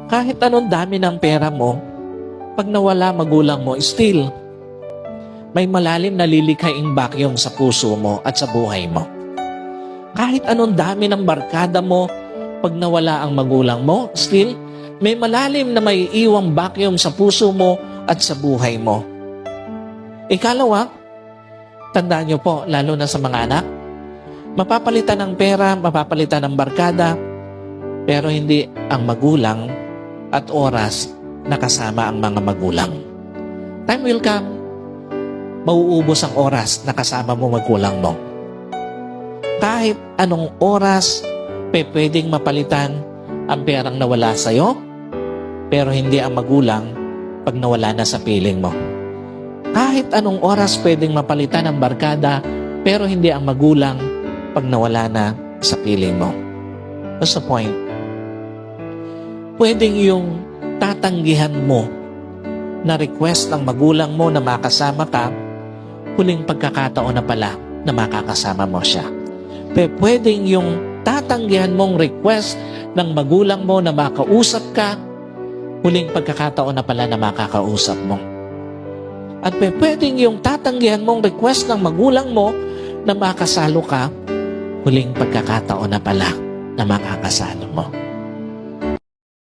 Kahit anong dami ng pera mo, pag nawala magulang mo, still, may malalim na lilikhaing vacuum sa puso mo at sa buhay mo. Kahit anong dami ng barkada mo, pag nawala ang magulang mo, still, may malalim na may iwang vacuum sa puso mo at sa buhay mo. Ikalawa, tandaan niyo po, lalo na sa mga anak, mapapalitan ng pera, mapapalitan ng barkada, pero hindi ang magulang at oras na kasama ang mga magulang. Time will come, mauubos ang oras na kasama mo magulang mo. Kahit anong oras, pwedeng mapalitan ang perang nawala sa'yo, pero hindi ang magulang pag nawala na sa piling mo. Kahit anong oras pwedeng mapalitan ang barkada, pero hindi ang magulang pag nawala na sa piling mo. What's the point? Pwedeng yung tatanggihan mo na request ng magulang mo na makasama ka, huling pagkakataon na pala na makakasama mo siya. Pwedeng yung tatanggihan mong request ng magulang mo na makausap ka, huling pagkakataon na pala na makakausap mo. At pwedeng yung tatanggihan mong request ng magulang mo na makasalo ka, huling pagkakataon na pala na makakasalo mo.